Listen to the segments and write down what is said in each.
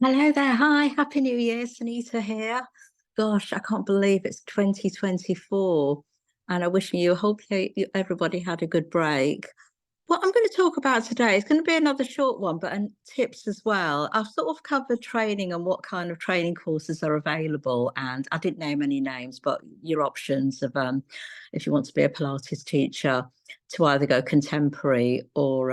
Hello there. Hi, Happy New Year. Sunita here. Gosh, I can't believe it's 2024. And I wish you, hopefully, everybody had a good break. What I'm going to talk about today is going to be another short one, but tips as well. I've sort of covered training and what kind of training courses are available. And I didn't name any names, but your options of if you want to be a Pilates teacher, to either go contemporary or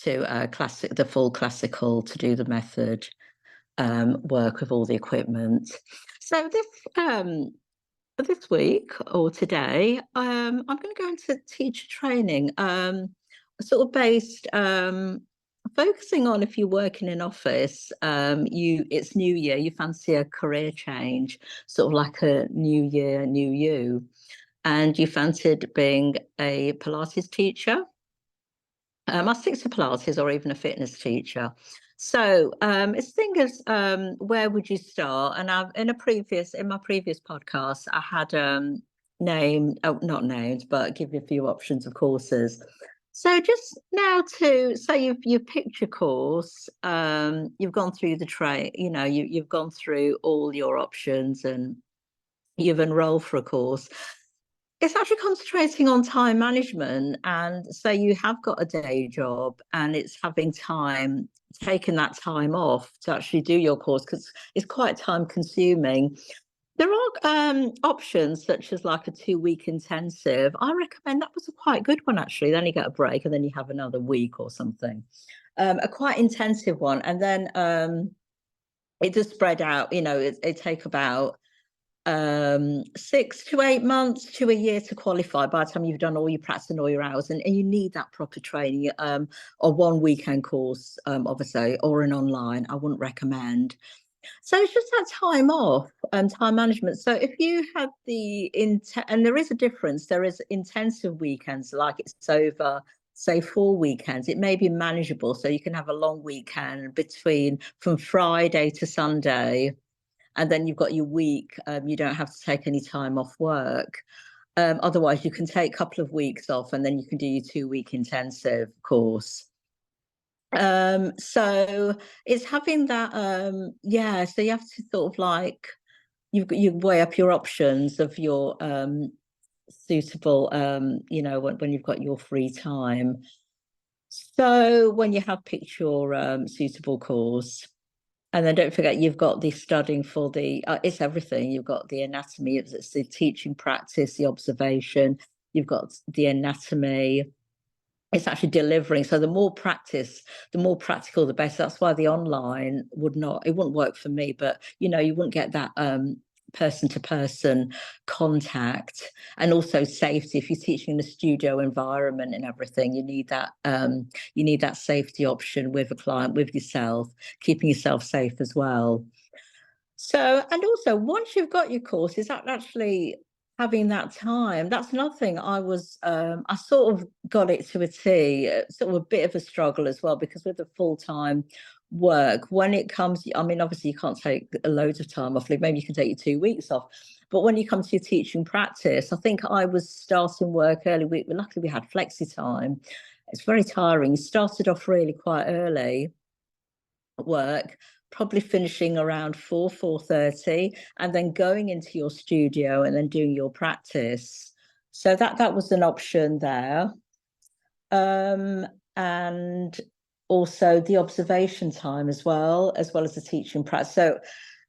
to classic, the full classical, to do the method work with all the equipment. So this week or today, I'm going to go into teacher training, sort of based focusing on if you work in an office, it's New Year, you fancy a career change, sort of like a New Year, new you, and you fancied being a Pilates teacher. I stick to Pilates or even a fitness teacher. So it's thing is, where would you start? And in my previous podcast, I had not named, but give you a few options of courses. So just now to say you've picked your course, you've gone through the you've gone through all your options and you've enrolled for a course. It's actually concentrating on time management. And so you have got a day job and it's having time, taking that time off to actually do your course because it's quite time consuming. There are options such as like a 2 week intensive. I recommend that was a quite good one actually. Then you get a break and then you have another week or something. A quite intensive one. And then it does spread out, it take about 6 to 8 months to a year to qualify by the time you've done all your practice and all your hours, and you need that proper training. Or one weekend course, obviously, or an online, I wouldn't recommend. So it's just that time off and time management. So if you had and there is a difference, there is intensive weekends, like it's over say 4 weekends, it may be manageable, so you can have a long weekend from Friday to Sunday, and then you've got your week. You don't have to take any time off work. Otherwise, you can take a couple of weeks off and then you can do your 2 week intensive course. So it's having that, yeah, so you have to sort of like, you weigh up your options of your suitable, when you've got your free time. So when you have picked your suitable course, and then don't forget, you've got the studying for it's everything. You've got the anatomy, it's the teaching practice, the observation, you've got the anatomy, it's actually delivering. So the more practice, the more practical, the better. That's why the online it wouldn't work for me, but you wouldn't get that person to person contact, and also safety. If you're teaching in a studio environment and everything, you need that safety option with a client, with yourself, keeping yourself safe as well. So, and also once you've got your courses, that actually having that time, that's another thing. I sort of got it to a T, sort of a bit of a struggle as well, because with the full-time work, when it comes, I mean, obviously you can't take loads of time off, maybe you can take your 2 weeks off. But when you come to your teaching practice, I think I was starting work early. Luckily we had flexi time. It's very tiring. You started off really quite early at work, probably finishing around 4:30, and then going into your studio and then doing your practice. So that was an option there. And also the observation time as well as the teaching practice. So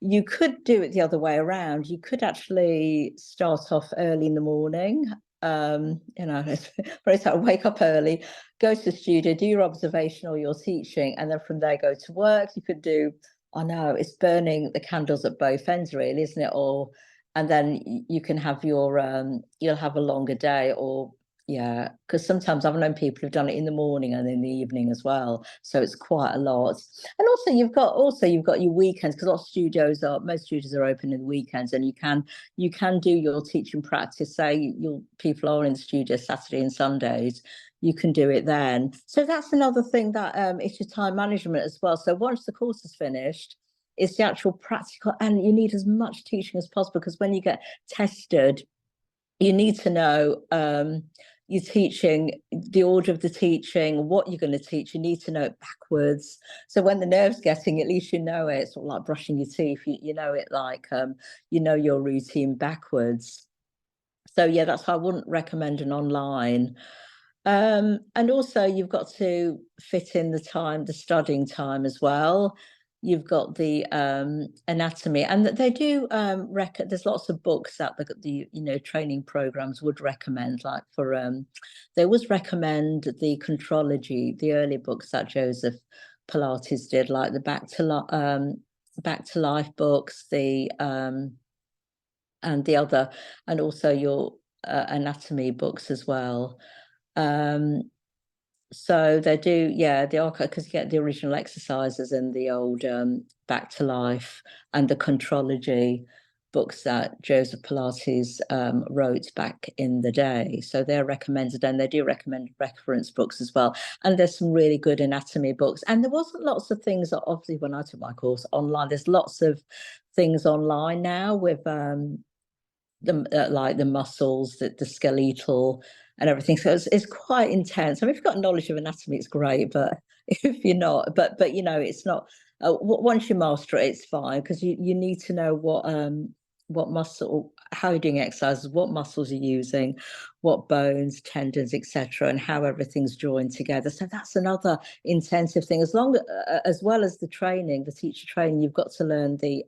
you could do it the other way around. You could actually start off early in the morning. It's very hard. Wake up early, go to the studio, do your observation or your teaching, and then from there go to work. You could do, I know it's burning the candles at both ends, really, isn't it? And then you can have you'll have a longer day, or yeah, because sometimes I've known people who've done it in the morning and in the evening as well. So it's quite a lot. And also you've got your weekends, because most studios are open in the weekends, and you can do your teaching practice. Say your people are in the studio Saturday and Sundays, you can do it then. So that's another thing that it's your time management as well. So once the course is finished, it's the actual practical, and you need as much teaching as possible, because when you get tested, you need to know you're teaching, the order of the teaching, what you're going to teach, you need to know it backwards. So when the nerve's getting, at least you know it. It's sort of like brushing your teeth. You know it like you know your routine backwards. So yeah, that's why I wouldn't recommend an online. And also you've got to fit in the time, the studying time as well. You've got the anatomy, and they do there's lots of books that the training programs would recommend, like for they always recommend the contrology, the early books that Joseph Pilates did, like the Back to Life books, the and the other, and also your anatomy books as well. So they do, yeah, the archive, because you get the original exercises in the old Back to Life and the contrology books that Joseph Pilates wrote back in the day. So they're recommended, and they do recommend reference books as well. And there's some really good anatomy books. And there wasn't lots of things, obviously, when I took my course online. There's lots of things online now with like the muscles, the skeletal and everything. So it's quite intense. I mean, if you've got knowledge of anatomy, it's great, but if you're not, but it's not. Once you master it, it's fine, because you need to know what muscle, how you're doing exercises, what muscles you're using, what bones, tendons, etc., and how everything's joined together. So that's another intensive thing. As well as the training, the teacher training, you've got to learn the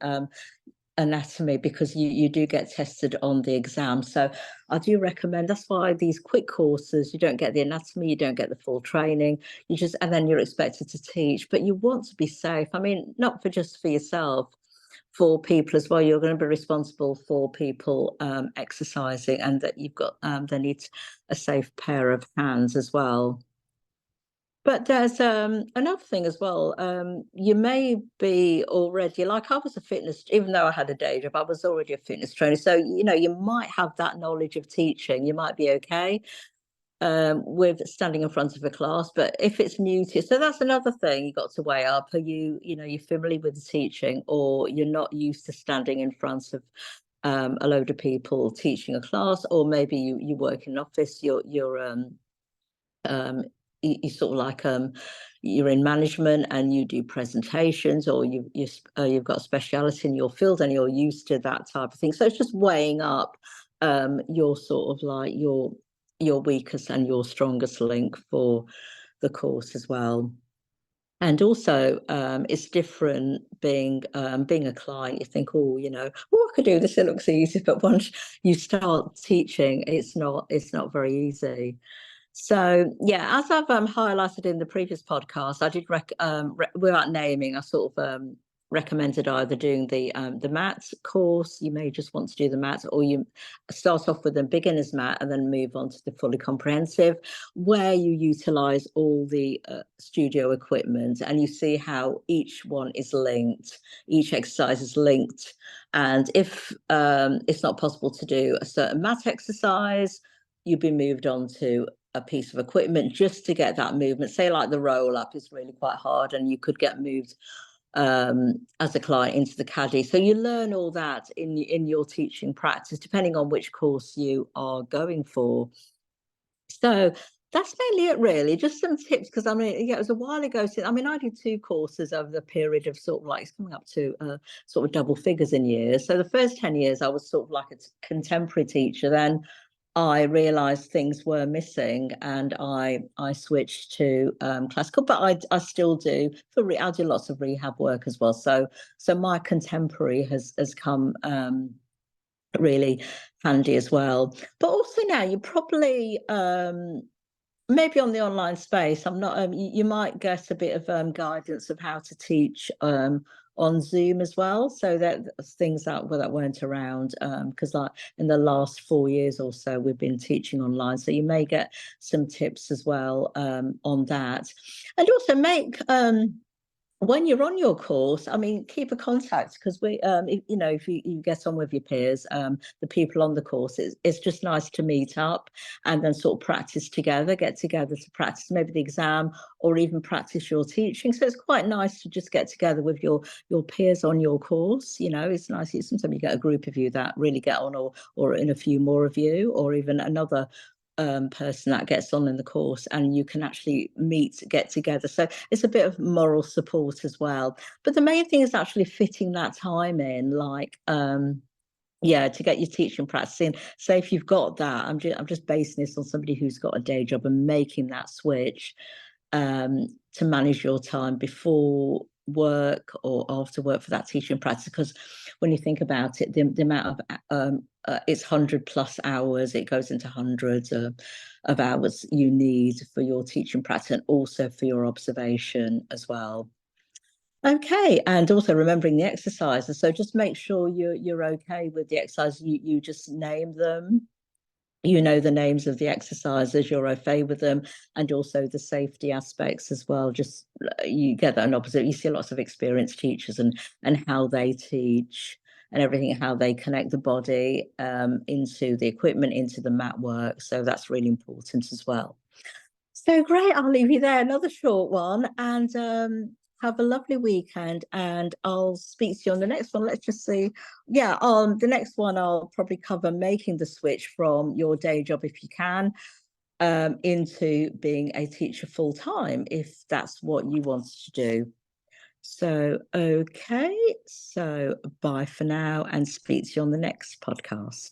anatomy, because you do get tested on the exam. So I do recommend, that's why these quick courses, you don't get the anatomy, you don't get the full training, and then you're expected to teach, but you want to be safe. I mean, not just for yourself, for people as well. You're going to be responsible for people exercising, and that you've got they need a safe pair of hands as well. But there's another thing as well. You may be already, like I was a fitness, even though I had a day job, I was already a fitness trainer. So, you might have that knowledge of teaching. You might be okay with standing in front of a class. But if it's new to you, so that's another thing you got to weigh up. Are you're familiar with the teaching, or you're not used to standing in front of a load of people teaching a class, or maybe you work in an office, um, you sort of like you're in management and you do presentations, or you've got a speciality in your field and you're used to that type of thing. So it's just weighing up your sort of like your weakest and your strongest link for the course as well. And also, it's different being a client. You think, oh, I could do this. It looks easy, but once you start teaching, it's not very easy. So yeah, as I've highlighted in the previous podcast, I did without naming, I sort of recommended either doing the mat course. You may just want to do the mat, or you start off with a beginner's mat and then move on to the fully comprehensive, where you utilize all the studio equipment, and you see how each one is linked, each exercise is linked. And if it's not possible to do a certain mat exercise, you've been moved on to a piece of equipment just to get that movement. Say like the roll up is really quite hard, and you could get moved as a client into the caddy. So you learn all that in your teaching practice, depending on which course you are going for. So that's mainly it, really. Just some tips, because I mean, yeah, it was a while ago since. I mean, I did 2 courses over the period of sort of like, it's coming up to sort of double figures in years. So the first 10 years, I was sort of like a contemporary teacher. Then I realized things were missing, and I switched to classical, but I still do I do lots of rehab work as well. So my contemporary has come really handy as well. But also now you probably maybe on the online space, I'm not you might get a bit of guidance of how to teach on Zoom as well. So that things that weren't around, because like in the last 4 years or so, we've been teaching online. So you may get some tips as well on that. And also make when you're on your course, I mean, keep a contact, because if you get on with your peers, the people on the course, it's just nice to meet up and then sort of practice together, get together to practice maybe the exam, or even practice your teaching. So it's quite nice to just get together with your peers on your course. It's nice. Sometimes you get a group of you that really get on, or in a few more of you, or even another person that gets on in the course, and you can actually get together. So it's a bit of moral support as well. But the main thing is actually fitting that time in, like yeah, to get your teaching practice in. So if you've got that, I'm just basing this on somebody who's got a day job and making that switch to manage your time before work or after work for that teaching practice. Because when you think about it, the amount of it's 100+ hours, it goes into hundreds of hours you need for your teaching practice and also for your observation as well. Okay, and also remembering the exercises. So just make sure you're okay with the exercise. You just name them. You know the names of the exercises, you're okay with them, and also the safety aspects as well. Just you get that an opposite. You see lots of experienced teachers and how they teach and everything, how they connect the body into the equipment, into the mat work. So that's really important as well. So great, I'll leave you there. Another short one, and have a lovely weekend. And I'll speak to you on the next one. Let's just see. Yeah, on the next one, I'll probably cover making the switch from your day job, if you can, into being a teacher full time, if that's what you want to do. So, okay. So, bye for now, and speak to you on the next podcast.